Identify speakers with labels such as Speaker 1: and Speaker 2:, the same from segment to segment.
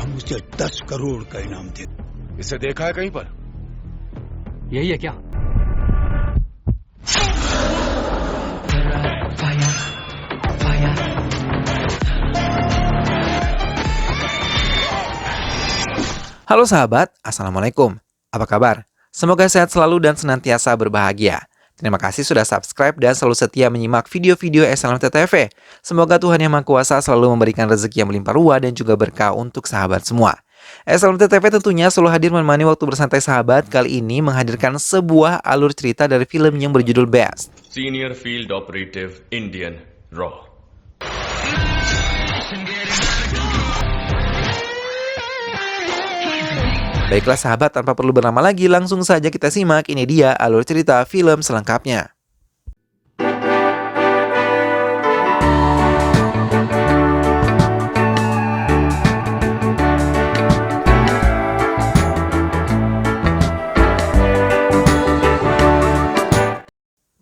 Speaker 1: हम उसे 10 करोड़ का इनाम दे।
Speaker 2: इसे देखा है कहीं पर?
Speaker 3: यही है क्या?
Speaker 4: Halo sahabat, Assalamualaikum. Apa kabar? Semoga sehat selalu dan senantiasa berbahagia. Terima kasih sudah subscribe dan selalu setia menyimak video-video SLMT TV. Semoga Tuhan Yang Maha Kuasa selalu memberikan rezeki yang melimpah ruah dan juga berkah untuk sahabat semua. SLMT TV tentunya selalu hadir menemani waktu bersantai sahabat. Kali ini menghadirkan sebuah alur cerita dari film yang berjudul Best.
Speaker 2: Senior Field Operative Indian Raw.
Speaker 4: Baiklah sahabat, tanpa perlu berlama lagi, langsung saja kita simak. Ini dia alur cerita film selengkapnya.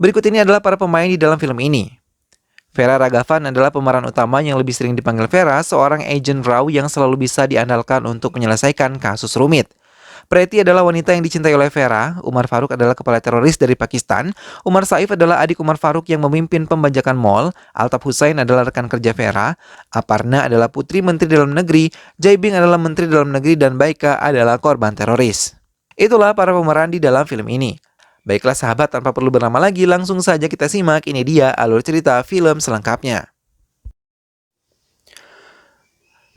Speaker 4: Berikut ini adalah para pemain di dalam film ini. Vera Ragavan adalah pemeran utama yang lebih sering dipanggil Vera, seorang agen raw yang selalu bisa diandalkan untuk menyelesaikan kasus rumit. Preti adalah wanita yang dicintai oleh Vera. Umar Faruk adalah kepala teroris dari Pakistan. Umar Saif adalah adik Umar Faruk yang memimpin pembajakan mal. Altaf Hussain adalah rekan kerja Vera. Aparna adalah putri Menteri Dalam Negeri. Jaibing adalah Menteri Dalam Negeri dan Baika adalah korban teroris. Itulah para pemeran di dalam film ini. Baiklah sahabat, tanpa perlu berlama lagi, langsung saja kita simak. Ini dia alur cerita film selengkapnya.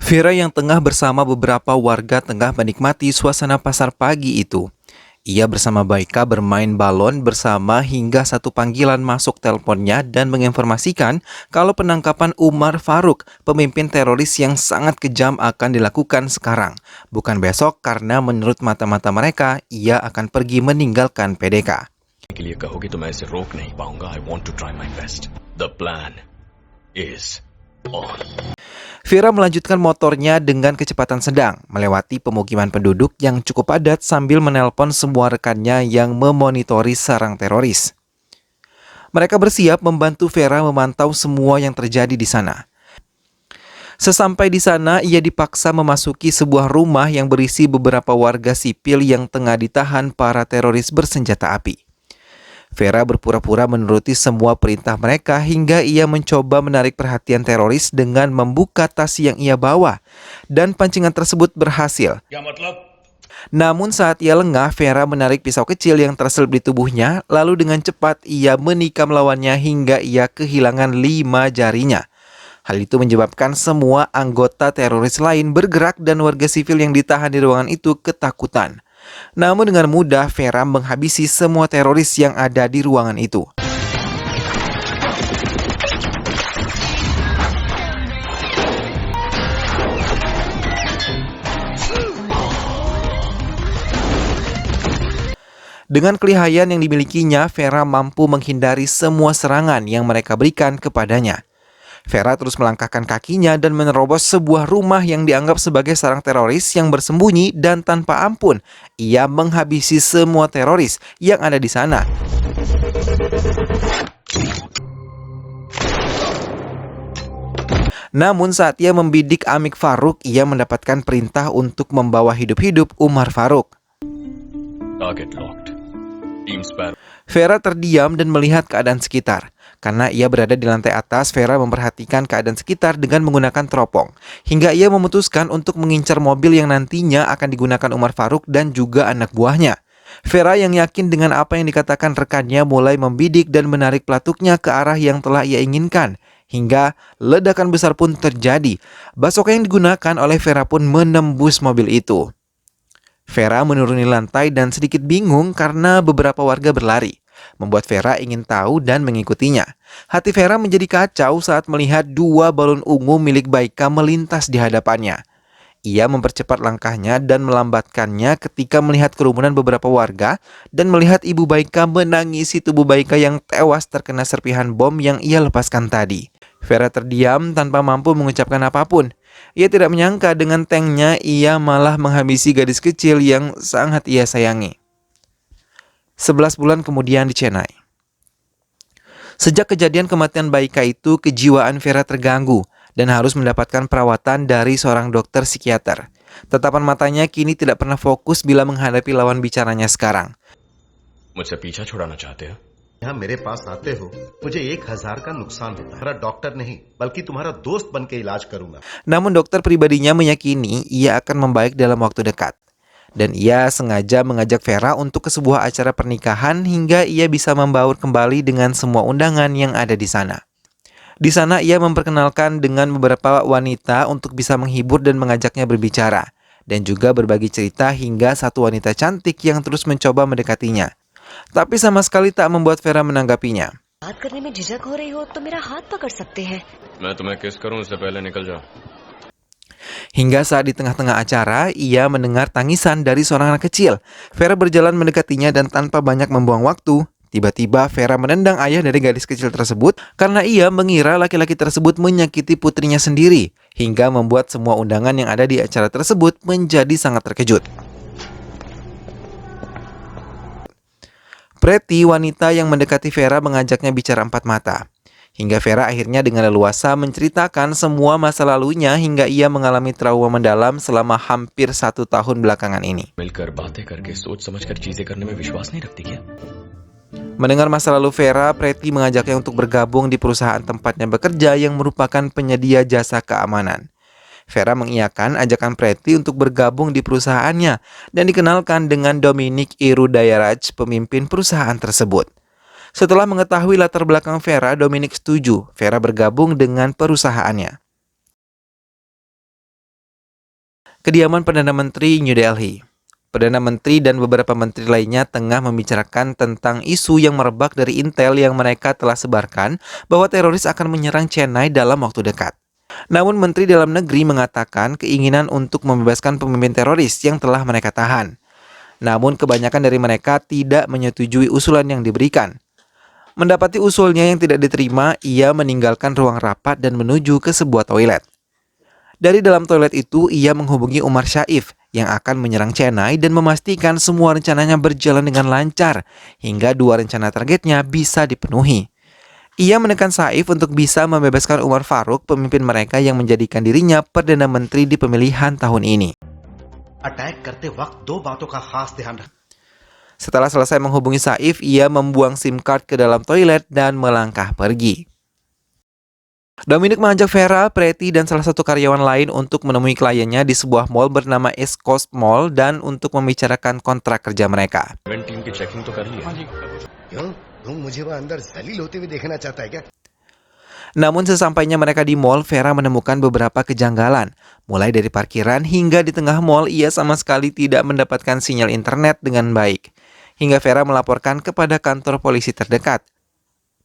Speaker 4: Vera yang tengah bersama beberapa warga tengah menikmati suasana pasar pagi itu. Ia bersama Baika bermain balon bersama hingga satu panggilan masuk teleponnya dan menginformasikan kalau penangkapan Umar Faruk, pemimpin teroris yang sangat kejam, akan dilakukan sekarang, bukan besok, karena menurut mata-mata mereka, ia akan pergi meninggalkan PDK.
Speaker 2: के लिए कहोगे तो मैं इसे रोक नहीं पाऊंगा. I want to try my best. The plan is on.
Speaker 4: Vera melanjutkan motornya dengan kecepatan sedang, melewati pemukiman penduduk yang cukup padat sambil menelpon semua rekannya yang memonitori sarang teroris. Mereka bersiap membantu Vera memantau semua yang terjadi di sana. Sesampai di sana, ia dipaksa memasuki sebuah rumah yang berisi beberapa warga sipil yang tengah ditahan para teroris bersenjata api. Vera berpura-pura menuruti semua perintah mereka hingga ia mencoba menarik perhatian teroris dengan membuka tas yang ia bawa, dan pancingan tersebut berhasil. Namun saat ia lengah, Vera menarik pisau kecil yang terselip di tubuhnya, lalu dengan cepat ia menikam lawannya hingga ia kehilangan 5 jarinya. Hal itu menyebabkan semua anggota teroris lain bergerak dan warga sivil yang ditahan di ruangan itu ketakutan. Namun dengan mudah Vera menghabisi semua teroris yang ada di ruangan itu. Dengan kelihayan yang dimilikinya, Vera mampu menghindari semua serangan yang mereka berikan kepadanya. Vera terus melangkahkan kakinya dan menerobos sebuah rumah yang dianggap sebagai sarang teroris yang bersembunyi, dan tanpa ampun ia menghabisi semua teroris yang ada di sana. Namun saat ia membidik Amik Faruk, ia mendapatkan perintah untuk membawa hidup-hidup Umar Faruk.
Speaker 2: Target locked. Team Sparrow.
Speaker 4: Vera terdiam dan melihat keadaan sekitar. Karena ia berada di lantai atas, Vera memperhatikan keadaan sekitar dengan menggunakan teropong. Hingga ia memutuskan untuk mengincar mobil yang nantinya akan digunakan Umar Faruk dan juga anak buahnya. Vera yang yakin dengan apa yang dikatakan rekannya mulai membidik dan menarik pelatuknya ke arah yang telah ia inginkan. Hingga ledakan besar pun terjadi. Basoka yang digunakan oleh Vera pun menembus mobil itu. Vera menuruni lantai dan sedikit bingung karena beberapa warga berlari, membuat Vera ingin tahu dan mengikutinya. Hati Vera menjadi kacau saat melihat 2 balon ungu milik Baika melintas di hadapannya. Ia mempercepat langkahnya dan melambatkannya ketika melihat kerumunan beberapa warga dan melihat ibu Baika menangisi tubuh Baika yang tewas terkena serpihan bom yang ia lepaskan tadi. Vera terdiam tanpa mampu mengucapkan apapun. Ia tidak menyangka dengan tanknya ia malah menghabisi gadis kecil yang sangat ia sayangi. 11 bulan kemudian di Chennai. Sejak kejadian kematian Baika itu, kejiwaan Vera terganggu dan harus mendapatkan perawatan dari seorang dokter psikiater. Tatapan matanya kini tidak pernah fokus bila menghadapi lawan bicaranya sekarang.
Speaker 2: मुझसे पीछा छुड़ाना चाहते हो?
Speaker 5: यहाँ मेरे पास आते हो, मुझे 1,000 का नुकसान होता है। मेरा डॉक्टर नहीं, बल्कि तुम्हारा दोस्त बन के इलाज करूंगा।
Speaker 4: Namun dokter pribadinya meyakini ia akan membaik dalam waktu dekat. Dan ia sengaja mengajak Vera untuk ke sebuah acara pernikahan hingga ia bisa membaur kembali dengan semua undangan yang ada di sana. Di sana ia memperkenalkan dengan beberapa wanita untuk bisa menghibur dan mengajaknya berbicara. Dan juga berbagi cerita hingga satu wanita cantik yang terus mencoba mendekatinya. Tapi sama sekali tak membuat Vera menanggapinya.
Speaker 6: बात करने में झिझक हो रही हो तो मेरा हाथ पकड़ सकते हैं।
Speaker 2: मैं तुम्हें किस करूं उससे पहले निकल जाओ।
Speaker 4: Hingga saat di tengah-tengah acara, ia mendengar tangisan dari seorang anak kecil. Vera berjalan mendekatinya dan tanpa banyak membuang waktu, tiba-tiba Vera menendang ayah dari gadis kecil tersebut karena ia mengira laki-laki tersebut menyakiti putrinya sendiri, hingga membuat semua undangan yang ada di acara tersebut menjadi sangat terkejut. Pretty, wanita yang mendekati Vera, mengajaknya bicara empat mata. Hingga Vera akhirnya dengan leluasa menceritakan semua masa lalunya hingga ia mengalami trauma mendalam selama hampir 1 tahun belakangan ini.
Speaker 2: मिलकर बातें करके सोच समझकर चीजें करने में विश्वास नहीं रखती क्या?
Speaker 4: Mendengar masa lalu Vera, Pretty mengajaknya untuk bergabung di perusahaan tempatnya bekerja yang merupakan penyedia jasa keamanan. Vera mengiyakan ajakan Pretty untuk bergabung di perusahaannya dan dikenalkan dengan Dominic Irudayaraj, pemimpin perusahaan tersebut. Setelah mengetahui latar belakang Vera, Dominic setuju Vera bergabung dengan perusahaannya. Kediaman Perdana Menteri New Delhi. Perdana Menteri dan beberapa menteri lainnya tengah membicarakan tentang isu yang merebak dari intel yang mereka telah sebarkan bahwa teroris akan menyerang Chennai dalam waktu dekat. Namun Menteri Dalam Negeri mengatakan keinginan untuk membebaskan pemimpin teroris yang telah mereka tahan. Namun kebanyakan dari mereka tidak menyetujui usulan yang diberikan. Mendapati usulnya yang tidak diterima, ia meninggalkan ruang rapat dan menuju ke sebuah toilet. Dari dalam toilet itu, ia menghubungi Umar Syaif yang akan menyerang Chennai dan memastikan semua rencananya berjalan dengan lancar hingga 2 rencana targetnya bisa dipenuhi. Ia menekan Saif untuk bisa membebaskan Umar Faruk, pemimpin mereka yang menjadikan dirinya Perdana Menteri di pemilihan tahun ini.
Speaker 5: Attack करते वक्त 2 बातों का खास ध्यान रख।
Speaker 4: Setelah selesai menghubungi Saif, ia membuang SIM card ke dalam toilet dan melangkah pergi. Dominic mengajak Vera, Pretty, dan salah satu karyawan lain untuk menemui kliennya di sebuah mall bernama East Coast Mall dan untuk membicarakan kontrak kerja mereka.
Speaker 2: Event team की चेकिंग तो कर ली है।
Speaker 5: क्यों? तुम मुझे वह अंदर जलील होते हुए देखना चाहता है क्या?
Speaker 4: Namun sesampainya mereka di mall, Vera menemukan beberapa kejanggalan. Mulai dari parkiran hingga di tengah mall, ia sama sekali tidak mendapatkan sinyal internet dengan baik. Hingga Vera melaporkan kepada kantor polisi terdekat.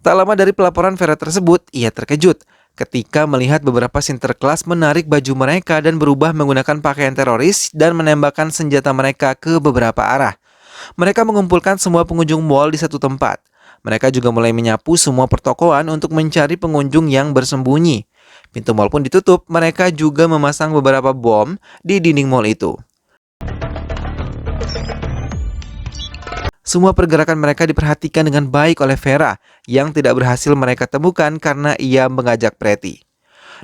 Speaker 4: Tak lama dari pelaporan Vera tersebut, ia terkejut ketika melihat beberapa Sinterklas menarik baju mereka dan berubah menggunakan pakaian teroris dan menembakkan senjata mereka ke beberapa arah. Mereka mengumpulkan semua pengunjung mall di satu tempat. Mereka juga mulai menyapu semua pertokoan untuk mencari pengunjung yang bersembunyi. Pintu mal pun ditutup, mereka juga memasang beberapa bom di dinding mal itu. Semua pergerakan mereka diperhatikan dengan baik oleh Vera, yang tidak berhasil mereka temukan karena ia mengajak Pretty.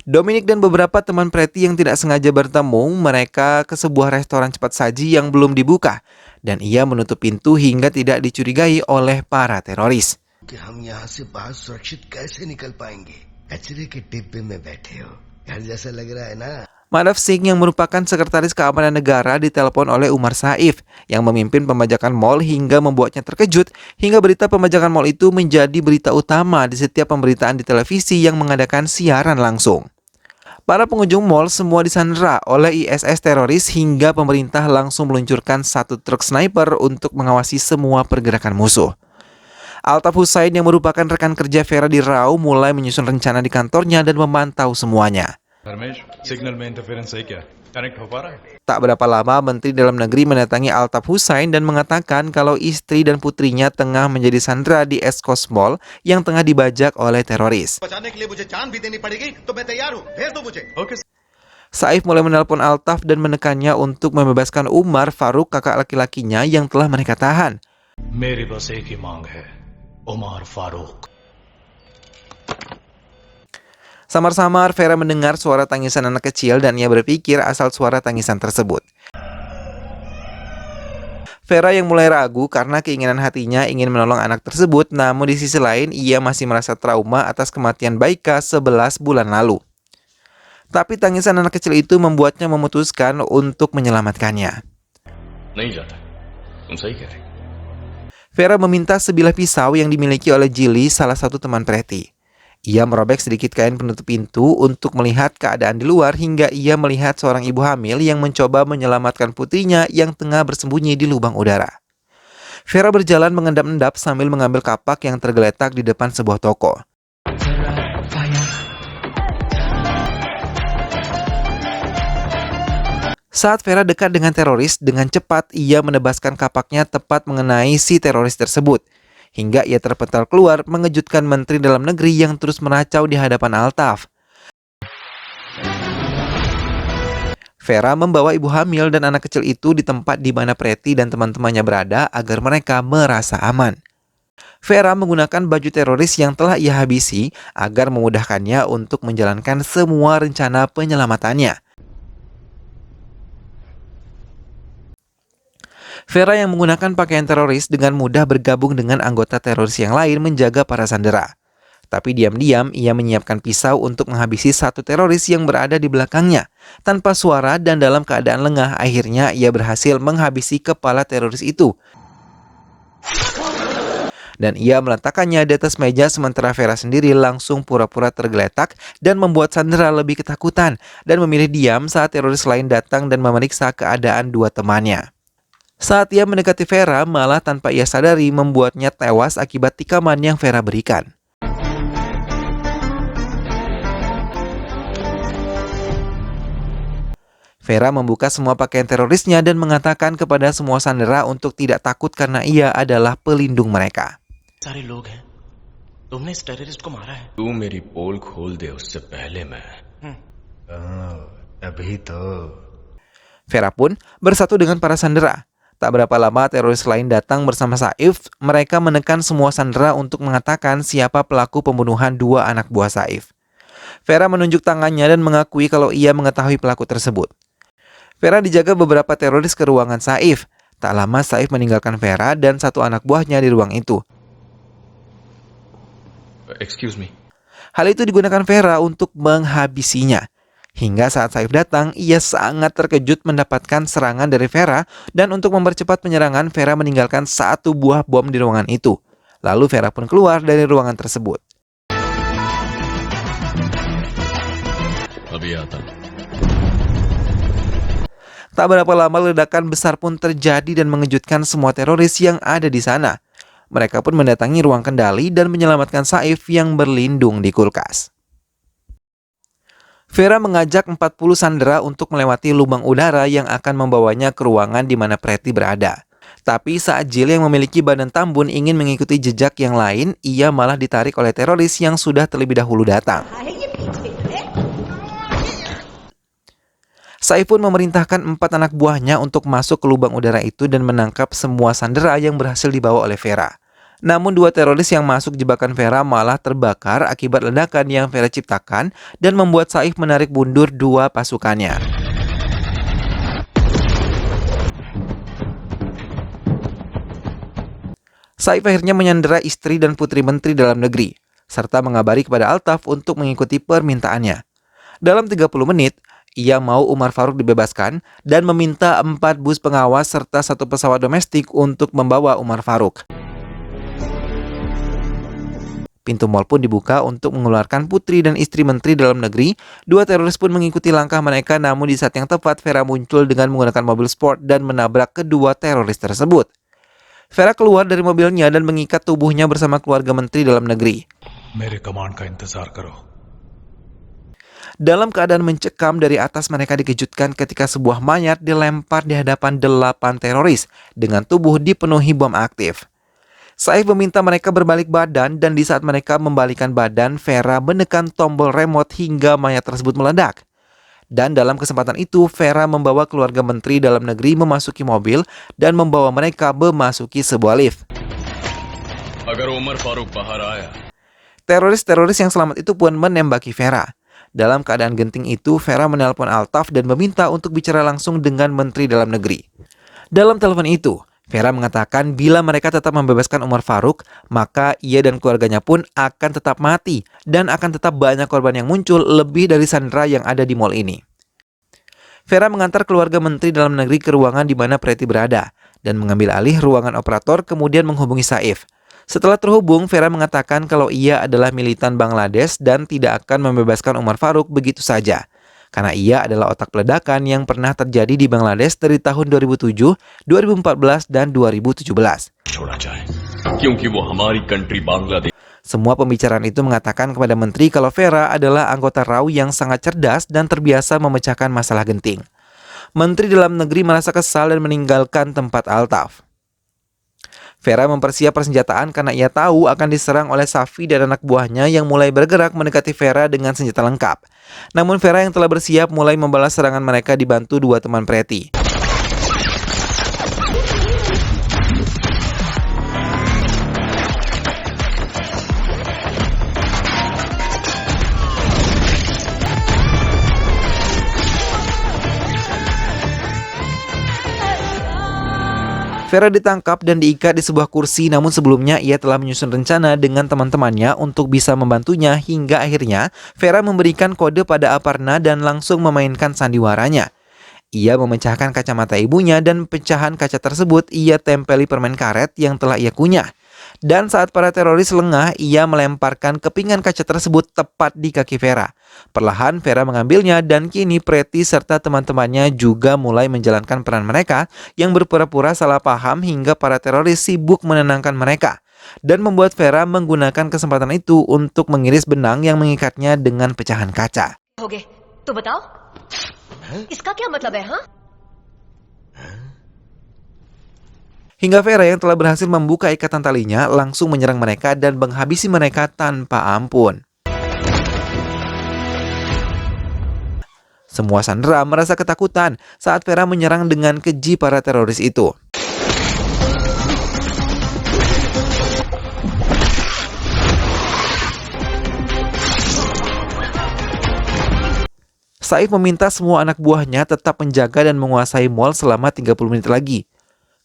Speaker 4: Dominic dan beberapa teman Pretty yang tidak sengaja bertemu mereka ke sebuah restoran cepat saji yang belum dibuka, dan ia menutup pintu hingga tidak dicurigai oleh para teroris.
Speaker 1: कि हम यहाँ से बाहर सुरक्षित कैसे निकल पाएंगे? कचरे के डिब्बे में बैठे हो, घर जैसा लग रहा है ना?
Speaker 4: Manav Singh yang merupakan sekretaris keamanan negara ditelepon oleh Umar Saif yang memimpin pembajakan mal hingga membuatnya terkejut hingga berita pembajakan mal itu menjadi berita utama di setiap pemberitaan di televisi yang mengadakan siaran langsung. Para pengunjung mal semua disandera oleh ISIS teroris hingga pemerintah langsung meluncurkan 1 truk sniper untuk mengawasi semua pergerakan musuh. Altaf Hussain yang merupakan rekan kerja Vera di RAW mulai menyusun rencana di kantornya dan memantau semuanya. Tak berapa lama Menteri Dalam Negeri mendatangi Altaf Hussain dan mengatakan kalau istri dan putrinya tengah menjadi sandera di East Coast Mall yang tengah dibajak oleh teroris. Saif mulai menelpon Altaf dan menekannya untuk membebaskan Umar Faruk, kakak laki-lakinya yang telah mereka tahan.
Speaker 3: मेरी बस एक ही मांग है, उमर Farooq.
Speaker 4: Samar-samar Vera mendengar suara tangisan anak kecil dan ia berpikir asal suara tangisan tersebut. Vera yang mulai ragu karena keinginan hatinya ingin menolong anak tersebut, namun di sisi lain ia masih merasa trauma atas kematian Baika 11 bulan lalu. Tapi tangisan anak kecil itu membuatnya memutuskan untuk menyelamatkannya.
Speaker 2: नहीं जाता तुम सही कह रहे
Speaker 4: Vera meminta sebilah pisau yang dimiliki oleh Jilly, salah satu teman Pretty. Ia merobek sedikit kain penutup pintu untuk melihat keadaan di luar hingga ia melihat seorang ibu hamil yang mencoba menyelamatkan putrinya yang tengah bersembunyi di lubang udara. Vera berjalan mengendap-endap sambil mengambil kapak yang tergeletak di depan sebuah toko. Saat Vera dekat dengan teroris, dengan cepat ia menebaskan kapaknya tepat mengenai si teroris tersebut. Hingga ia terpental keluar mengejutkan Menteri Dalam Negeri yang terus meracau di hadapan Altaf. Vera membawa ibu hamil dan anak kecil itu di tempat di mana Pretty dan teman-temannya berada agar mereka merasa aman. Vera menggunakan baju teroris yang telah ia habisi agar memudahkannya untuk menjalankan semua rencana penyelamatannya. Vera yang menggunakan pakaian teroris dengan mudah bergabung dengan anggota teroris yang lain menjaga para sandera. Tapi diam-diam ia menyiapkan pisau untuk menghabisi satu teroris yang berada di belakangnya. Tanpa suara dan dalam keadaan lengah, akhirnya ia berhasil menghabisi kepala teroris itu. Dan ia meletakkannya di atas meja sementara Vera sendiri langsung pura-pura tergeletak dan membuat sandera lebih ketakutan dan memilih diam saat teroris lain datang dan memeriksa keadaan dua temannya. Saat ia mendekati Vera, malah tanpa ia sadari membuatnya tewas akibat tikaman yang Vera berikan. Vera membuka semua pakaian terorisnya dan mengatakan kepada semua sandera untuk tidak takut karena ia adalah pelindung mereka.
Speaker 7: सारे लोग हैं तुमने इस टेररिस्ट को मारा है
Speaker 2: तू मेरी पोल खोल दे उससे पहले मैं
Speaker 1: अभी तो
Speaker 4: Vera pun bersatu dengan para sandera. Tak berapa lama teroris lain datang bersama Saif. Mereka menekan semua sandera untuk mengatakan siapa pelaku pembunuhan dua anak buah Saif. Vera menunjuk tangannya dan mengakui kalau ia mengetahui pelaku tersebut. Vera dijaga beberapa teroris ke ruangan Saif. Tak lama Saif meninggalkan Vera dan satu anak buahnya di ruang itu.
Speaker 2: Excuse me.
Speaker 4: Hal itu digunakan Vera untuk menghabisinya. Hingga saat Saif datang, ia sangat terkejut mendapatkan serangan dari Vera dan untuk mempercepat penyerangan, Vera meninggalkan satu buah bom di ruangan itu. Lalu Vera pun keluar dari ruangan tersebut. Tak berapa lama ledakan besar pun terjadi dan mengejutkan semua teroris yang ada di sana. Mereka pun mendatangi ruang kendali dan menyelamatkan Saif yang berlindung di kulkas. Vera mengajak 40 sandera untuk melewati lubang udara yang akan membawanya ke ruangan di mana Pretty berada. Tapi saat Jill yang memiliki badan tambun ingin mengikuti jejak yang lain, ia malah ditarik oleh teroris yang sudah terlebih dahulu datang. Saif pun memerintahkan 4 anak buahnya untuk masuk ke lubang udara itu dan menangkap semua sandera yang berhasil dibawa oleh Vera. Namun 2 teroris yang masuk jebakan Vera malah terbakar akibat ledakan yang Vera ciptakan dan membuat Saif menarik mundur 2 pasukannya. Saif akhirnya menyandera istri dan putri Menteri Dalam Negeri, serta mengabari kepada Altaf untuk mengikuti permintaannya. Dalam 30 menit, ia mau Umar Faruk dibebaskan dan meminta 4 bus pengawas serta 1 pesawat domestik untuk membawa Umar Faruk. Pintu mal pun dibuka untuk mengeluarkan putri dan istri Menteri Dalam Negeri. 2 teroris pun mengikuti langkah mereka, namun di saat yang tepat Vera muncul dengan menggunakan mobil sport dan menabrak kedua teroris tersebut. Vera keluar dari mobilnya dan mengikat tubuhnya bersama keluarga Menteri Dalam Negeri. Dalam keadaan mencekam, dari atas mereka dikejutkan ketika sebuah mayat dilempar di hadapan 8 teroris dengan tubuh dipenuhi bom aktif. Saif meminta mereka berbalik badan dan di saat mereka membalikkan badan, Vera menekan tombol remote hingga mayat tersebut meledak. Dan dalam kesempatan itu, Vera membawa keluarga Menteri Dalam Negeri memasuki mobil dan membawa mereka memasuki sebuah lift.
Speaker 2: Agar Umar Faruk bahar aya.
Speaker 4: Teroris-teroris yang selamat itu pun menembaki Vera. Dalam keadaan genting itu, Vera menelpon Altaf dan meminta untuk bicara langsung dengan Menteri Dalam Negeri. Dalam telepon itu, Vera mengatakan bila mereka tetap membebaskan Umar Faruk, maka ia dan keluarganya pun akan tetap mati dan akan tetap banyak korban yang muncul lebih dari sandera yang ada di mal ini. Vera mengantar keluarga Menteri Dalam Negeri ke ruangan di mana Preti berada dan mengambil alih ruangan operator kemudian menghubungi Saif. Setelah terhubung, Vera mengatakan kalau ia adalah militan Bangladesh dan tidak akan membebaskan Umar Faruk begitu saja. Karena ia adalah otak peledakan yang pernah terjadi di Bangladesh dari tahun 2007, 2014, dan 2017.
Speaker 2: छोड़ा जाए क्योंकि वो हमारी कंट्री Bangladesh
Speaker 4: Semua pembicaraan itu mengatakan kepada Menteri kalau Vera adalah anggota RAU yang sangat cerdas dan terbiasa memecahkan masalah genting. Menteri Dalam Negeri merasa kesal dan meninggalkan tempat Altaf. Vera mempersiap persenjataan karena ia tahu akan diserang oleh Safi dan anak buahnya yang mulai bergerak mendekati Vera dengan senjata lengkap. Namun Vera yang telah bersiap mulai membalas serangan mereka dibantu dua teman Preti. Vera ditangkap dan diikat di sebuah kursi, namun sebelumnya ia telah menyusun rencana dengan teman-temannya untuk bisa membantunya hingga akhirnya Vera memberikan kode pada Aparna dan langsung memainkan sandiwaranya. Ia memecahkan kacamata ibunya dan pecahan kaca tersebut ia tempeli permen karet yang telah ia kunyah. Dan saat para teroris lengah, ia melemparkan kepingan kaca tersebut tepat di kaki Vera. Perlahan Vera mengambilnya dan kini Preti serta teman-temannya juga mulai menjalankan peran mereka yang berpura-pura salah paham hingga para teroris sibuk menenangkan mereka. Dan membuat Vera menggunakan kesempatan itu untuk mengiris benang yang mengikatnya dengan pecahan kaca.
Speaker 6: होगे तो बताओ इसका क्या मतलब है हाँ?
Speaker 4: Hingga Vera yang telah berhasil membuka ikatan talinya langsung menyerang mereka dan menghabisi mereka tanpa ampun. Semua sandera merasa ketakutan saat Vera menyerang dengan keji para teroris itu. Saif meminta semua anak buahnya tetap menjaga dan menguasai mal selama 30 menit lagi.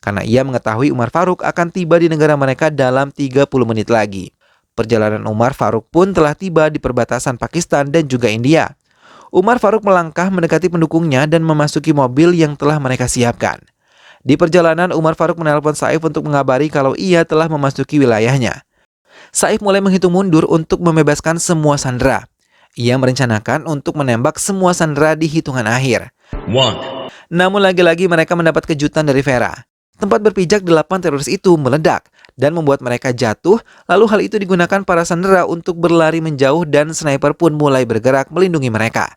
Speaker 4: Karena ia mengetahui Umar Faruk akan tiba di negara mereka dalam 30 menit lagi. Perjalanan Umar Faruk pun telah tiba di perbatasan Pakistan dan juga India. Umar Faruk melangkah mendekati pendukungnya dan memasuki mobil yang telah mereka siapkan. Di perjalanan, Umar Faruk menelpon Saif untuk mengabari kalau ia telah memasuki wilayahnya. Saif mulai menghitung mundur untuk membebaskan semua sandera. Ia merencanakan untuk menembak semua sandera di hitungan akhir. Namun lagi-lagi mereka mendapat kejutan dari Vera. Tempat berpijak 8 teroris itu meledak dan membuat mereka jatuh, lalu hal itu digunakan para sandera untuk berlari menjauh dan sniper pun mulai bergerak melindungi mereka.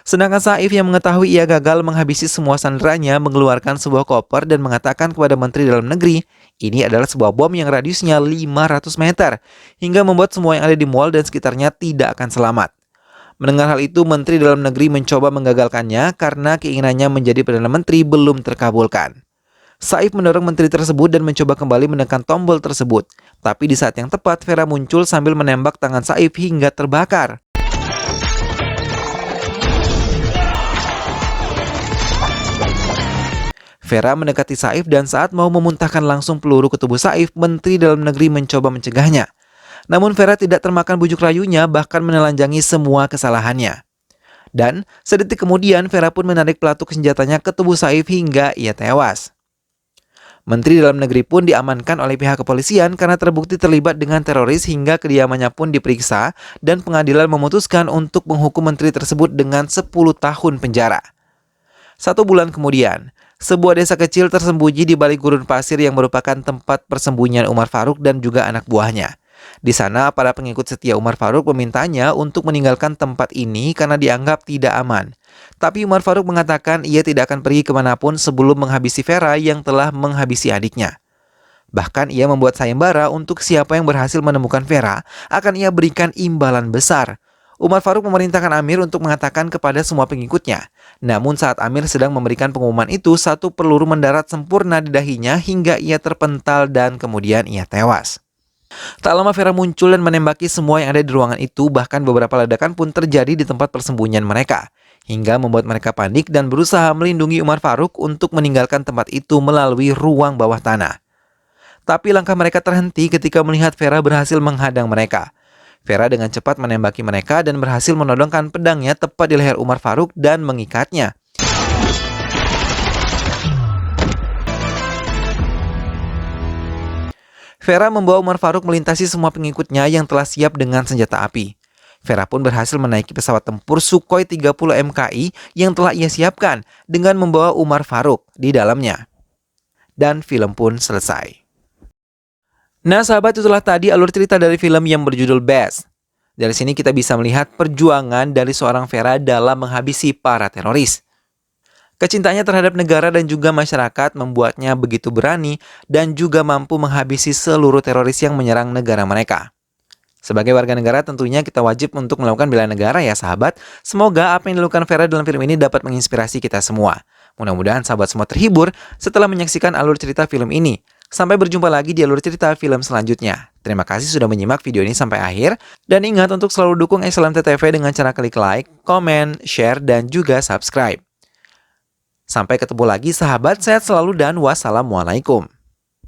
Speaker 4: Sedangkan Saif yang mengetahui ia gagal menghabisi semua sanderanya mengeluarkan sebuah koper dan mengatakan kepada Menteri Dalam Negeri, ini adalah sebuah bom yang radiusnya 500 meter, hingga membuat semua yang ada di mal dan sekitarnya tidak akan selamat. Mendengar hal itu, Menteri Dalam Negeri mencoba menggagalkannya karena keinginannya menjadi Perdana Menteri belum terkabulkan. Saif mendorong menteri tersebut dan mencoba kembali menekan tombol tersebut. Tapi di saat yang tepat, Vera muncul sambil menembak tangan Saif hingga terbakar. Vera mendekati Saif dan saat mau memuntahkan langsung peluru ke tubuh Saif, Menteri Dalam Negeri mencoba mencegahnya. Namun Vera tidak termakan bujuk rayunya, bahkan menelanjangi semua kesalahannya. Dan sedetik kemudian Vera pun menarik pelatuk senjatanya ke tubuh Saif hingga ia tewas. Menteri Dalam Negeri pun diamankan oleh pihak kepolisian karena terbukti terlibat dengan teroris hingga kediamannya pun diperiksa dan pengadilan memutuskan untuk menghukum menteri tersebut dengan 10 tahun penjara. 1 bulan kemudian, sebuah desa kecil tersembunyi di balik gurun pasir yang merupakan tempat persembunyian Umar Faruk dan juga anak buahnya. Di sana, para pengikut setia Umar Faruk memintanya untuk meninggalkan tempat ini karena dianggap tidak aman. Tapi Umar Faruk mengatakan ia tidak akan pergi kemanapun sebelum menghabisi Vera yang telah menghabisi adiknya. Bahkan ia membuat sayembara untuk siapa yang berhasil menemukan Vera akan ia berikan imbalan besar. Umar Faruk memerintahkan Amir untuk mengatakan kepada semua pengikutnya. Namun saat Amir sedang memberikan pengumuman itu, 1 peluru mendarat sempurna di dahinya hingga ia terpental dan kemudian ia tewas. Tak lama Vera muncul dan menembaki semua yang ada di ruangan itu, bahkan beberapa ledakan pun terjadi di tempat persembunyian mereka, hingga membuat mereka panik dan berusaha melindungi Umar Faruk untuk meninggalkan tempat itu melalui ruang bawah tanah. Tapi langkah mereka terhenti ketika melihat Vera berhasil menghadang mereka. Vera dengan cepat menembaki mereka dan berhasil menodongkan pedangnya tepat di leher Umar Faruk dan mengikatnya. Vera membawa Umar Faruk melintasi semua pengikutnya yang telah siap dengan senjata api. Vera pun berhasil menaiki pesawat tempur Sukhoi 30 MKI yang telah ia siapkan dengan membawa Umar Faruk di dalamnya. Dan film pun selesai. Nah sahabat, itulah tadi alur cerita dari film yang berjudul Best. Dari sini kita bisa melihat perjuangan dari seorang Vera dalam menghabisi para teroris. Kecintaannya terhadap negara dan juga masyarakat membuatnya begitu berani dan juga mampu menghabisi seluruh teroris yang menyerang negara mereka. Sebagai warga negara tentunya kita wajib untuk melakukan bela negara ya sahabat. Semoga apa yang dilakukan Vera dalam film ini dapat menginspirasi kita semua. Mudah-mudahan sahabat semua terhibur setelah menyaksikan alur cerita film ini. Sampai berjumpa lagi di alur cerita film selanjutnya. Terima kasih sudah menyimak video ini sampai akhir. Dan ingat untuk selalu dukung XLMT-TV dengan cara klik like, komen, share, dan juga subscribe. Sampai ketemu lagi sahabat, sehat selalu dan wassalamualaikum.